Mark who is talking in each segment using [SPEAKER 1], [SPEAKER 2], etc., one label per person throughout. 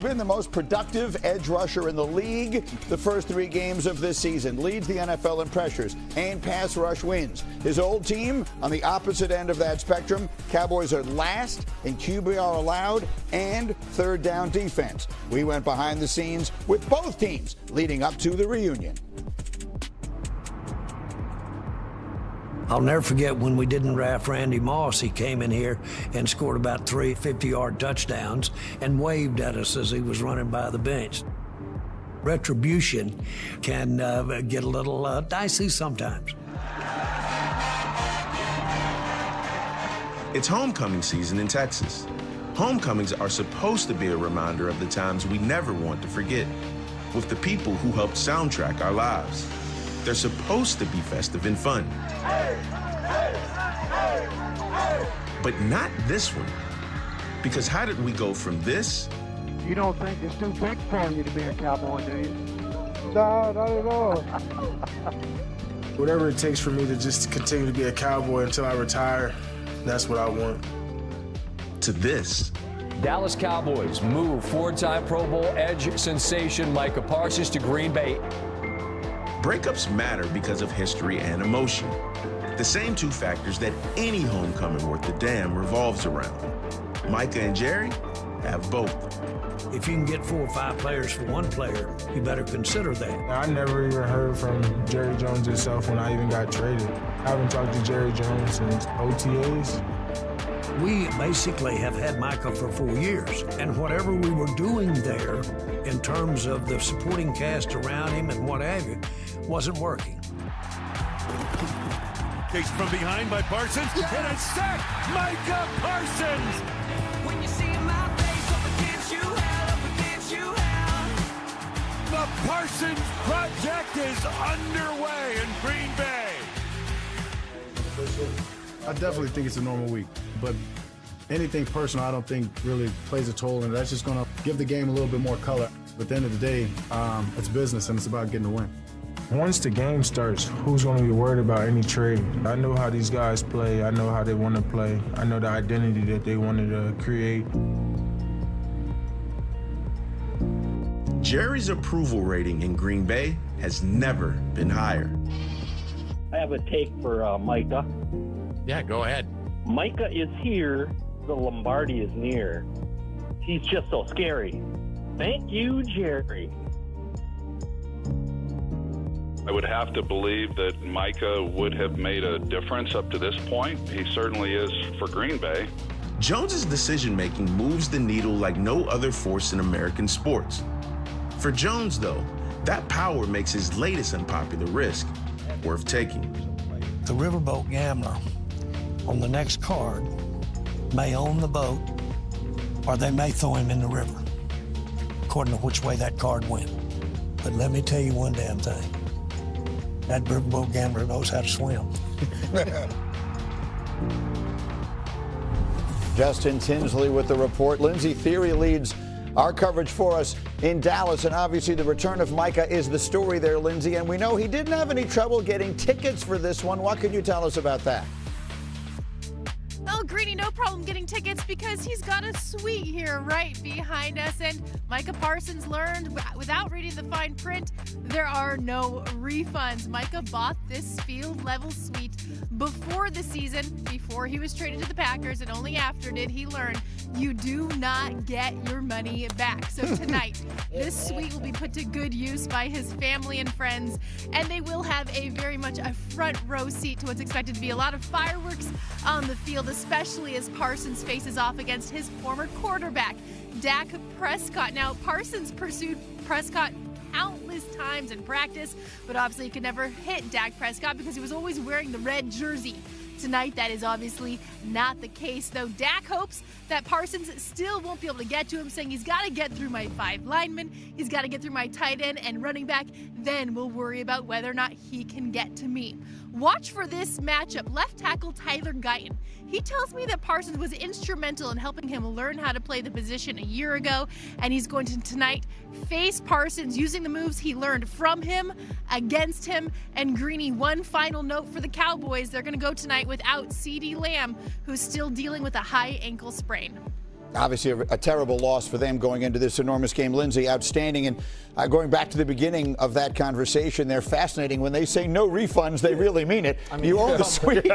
[SPEAKER 1] Been the most productive edge rusher in the league the first 3 games of this season. Leads the NFL in pressures and pass rush wins. His old team on the opposite end of that spectrum. Cowboys are last in QBR allowed and third down defense. We went behind the scenes with both teams leading up to the reunion.
[SPEAKER 2] I'll never forget when we didn't draft Randy Moss. He came in here and scored about 3 50-yard touchdowns and waved at us as he was running by the bench. Retribution can get a little dicey sometimes.
[SPEAKER 3] It's homecoming season in Texas. Homecomings are supposed to be a reminder of the times we never want to forget, with the people who helped soundtrack our lives. They're supposed to be festive and fun. But not this one. Because how did we go from this?
[SPEAKER 4] You don't think it's too big for you to be a Cowboy, do you?
[SPEAKER 5] No, not at all. Whatever it takes for me to just continue to be a Cowboy until I retire, that's what I want.
[SPEAKER 3] To this.
[SPEAKER 6] Dallas Cowboys move 4-time Pro Bowl edge sensation Micah Parsons to Green Bay.
[SPEAKER 3] Breakups matter because of history and emotion. The same 2 factors that any homecoming worth a damn revolves around. Micah and Jerry have both.
[SPEAKER 2] If you can get 4 or 5 players for 1 player, you better consider that.
[SPEAKER 5] I never even heard from Jerry Jones himself when I even got traded. I haven't talked to Jerry Jones since OTAs.
[SPEAKER 2] We basically have had Micah for 4 years, and whatever we were doing there in terms of the supporting cast around him and what have you, wasn't working.
[SPEAKER 7] Takes from behind by Parsons, and a sack, Micah Parsons!
[SPEAKER 8] When you see my face up against you,
[SPEAKER 7] The Parsons Project is underway in Green Bay.
[SPEAKER 5] I definitely think it's a normal week, but anything personal I don't think really plays a toll in it. That's just going to give the game a little bit more color. But at the end of the day, it's business and it's about getting a win. Once the game starts, who's going to be worried about any trade? I know how these guys play. I know how they want to play. I know the identity that they wanted to create.
[SPEAKER 3] Jerry's approval rating in Green Bay has never been higher.
[SPEAKER 9] I have a take for Micah.
[SPEAKER 6] Yeah, go ahead.
[SPEAKER 9] Micah is here, the Lombardi is near. He's just so scary. Thank you, Jerry.
[SPEAKER 10] I would have to believe that Micah would have made a difference up to this point. He certainly is for Green Bay.
[SPEAKER 3] Jones's decision-making moves the needle like no other force in American sports. For Jones, though, that power makes his latest unpopular risk worth taking.
[SPEAKER 2] The riverboat gambler on the next card may own the boat, or they may throw him in the river, according to which way that card went. But let me tell you one damn thing. That riverboat gambler knows how to swim.
[SPEAKER 1] Justin Tinsley with the report. Lindsay Theory leads our coverage for us in Dallas, and obviously the return of Micah is the story there, Lindsay, and we know he didn't have any trouble getting tickets for this one. What can you tell us about that?
[SPEAKER 11] Well, Greeny, no problem getting tickets because he's got a suite here right behind us. And Micah Parsons learned without reading the fine print, there are no refunds. Micah bought this field level suite before the season, before he was traded to the Packers, and only after did he learn you do not get your money back. So tonight, this suite will be put to good use by his family and friends, and they will have a very much a front row seat to what's expected to be a lot of fireworks on the field, especially as Parsons faces off against his former quarterback, Dak Prescott. Now, Parsons pursued Prescott countless times in practice, but obviously he could never hit Dak Prescott because he was always wearing the red jersey. Tonight, that is obviously not the case, though. Dak hopes that Parsons still won't be able to get to him, saying he's got to get through my 5 linemen, he's got to get through my tight end and running back, then we'll worry about whether or not he can get to me. Watch for this matchup. Left tackle Tyler Guyton. He tells me that Parsons was instrumental in helping him learn how to play the position a year ago, and he's going to tonight face Parsons using the moves he learned from him, against him. And Greeny, one final note for the Cowboys. They're going to go tonight without CeeDee Lamb, who's still dealing with a high ankle sprain.
[SPEAKER 1] Obviously, a terrible loss for them going into this enormous game. Lindsay, outstanding. And going back to the beginning of that conversation, they're fascinating. When they say no refunds, they really mean it. I mean, you own the suite.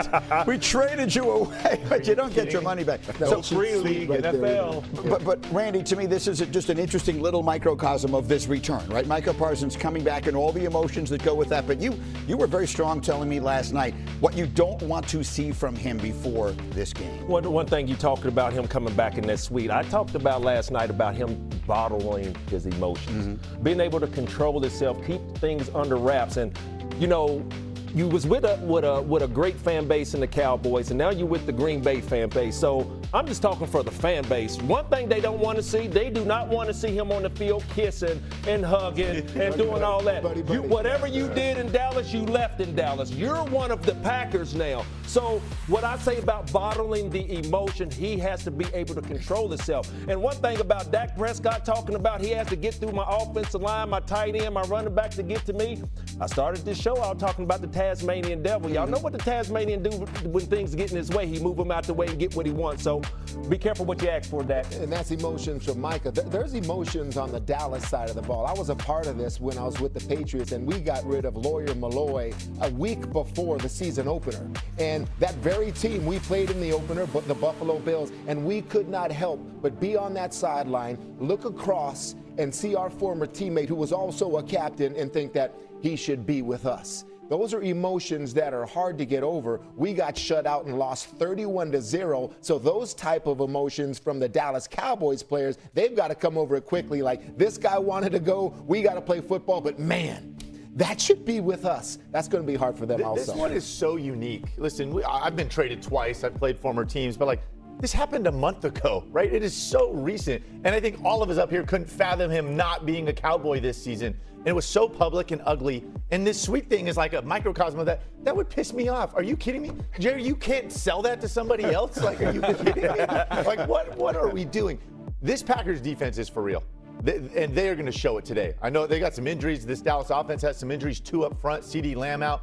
[SPEAKER 1] We traded you away, but you don't get your money back.
[SPEAKER 12] So free league, right NFL.
[SPEAKER 1] But Randy, to me, this is just an interesting little microcosm of this return, right? Micah Parsons coming back and all the emotions that go with that. But you were very strong telling me last night what you don't want to see from him before this game.
[SPEAKER 12] One thing you talked about him coming back in that suite. I talked about last night about him bottling his emotions, being able to control himself, keep things under wraps. And, you know, you was with a great fan base in the Cowboys, and now you're with the Green Bay fan base. So I'm just talking for the fan base. One thing they don't want to see, they do not want to see him on the field kissing and hugging and doing all that. Whatever you did in Dallas, you left in Dallas. You're one of the Packers now. So what I say about bottling the emotion, he has to be able to control himself. And one thing about Dak Prescott talking about he has to get through my offensive line, my tight end, my running back to get to me. I started this show out talking about the Tasmanian devil. Y'all know what the Tasmanian do when things get in his way. He move him out the way and get what he wants. So be careful what you ask for, Dak.
[SPEAKER 13] And that's emotions from Micah. There's emotions on the Dallas side of the ball. I was a part of this when I was with the Patriots, and we got rid of Lawyer Malloy a week before the season opener. And that very team, we played in the opener, but the Buffalo Bills, and we could not help but be on that sideline, look across, and see our former teammate, who was also a captain, and think that he should be with us. Those are emotions that are hard to get over. We got shut out and lost 31-0. So those type of emotions from the Dallas Cowboys players, they've got to come over it quickly. Like, this guy wanted to go, we got to play football, but man, that should be with us. That's going to be hard for them also.
[SPEAKER 14] This one is so unique. Listen, I've been traded twice. I've played former teams, but this happened a month ago, right? It is so recent. And I think all of us up here couldn't fathom him not being a Cowboy this season. And it was so public and ugly. And this sweet thing is like a microcosm of that. That would piss me off. Are you kidding me? Jerry, you can't sell that to somebody else? Are you kidding me? What are we doing? This Packers defense is for real. And they are going to show it today. I know they got some injuries. This Dallas offense has some injuries, 2 up front, CD Lamb out.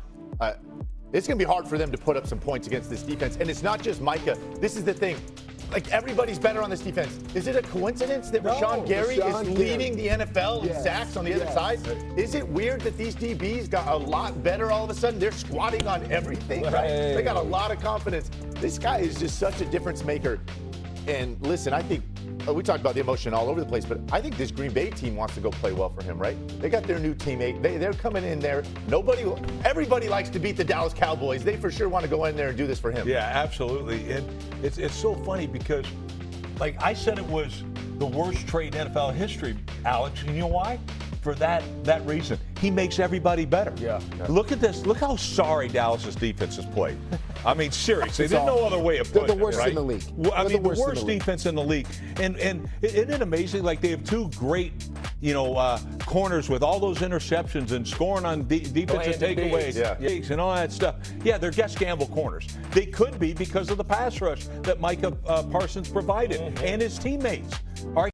[SPEAKER 14] It's going to be hard for them to put up some points against this defense. And it's not just Micah. This is the thing. Everybody's better on this defense. Is it a coincidence that Rashawn Gary is leading the NFL in sacks on the other side? Is it weird that these DBs got a lot better all of a sudden? They're squatting on everything, right? They got a lot of confidence. This guy is just such a difference maker. And listen, I think we talked about the emotion all over the place, but I think this Green Bay team wants to go play well for him, right? They got their new teammate. They're coming in there. Everybody likes to beat the Dallas Cowboys. They for sure want to go in there and do this for him.
[SPEAKER 7] Yeah, absolutely. And it's so funny because, I said it was the worst trade in NFL history, Alex. And you know why? For that reason. He makes everybody better. Yeah. Look at this. Look how sorry Dallas's defense has played. I mean, seriously, there's no other way of putting it.
[SPEAKER 13] They're the worst in the league.
[SPEAKER 7] The worst defense in the league. And isn't it amazing? They have 2 great, corners with all those interceptions and scoring on defensive takeaways and all that stuff. Yeah, they're Guess Gamble corners. They could be because of the pass rush that Micah Parsons provided and his teammates. All right.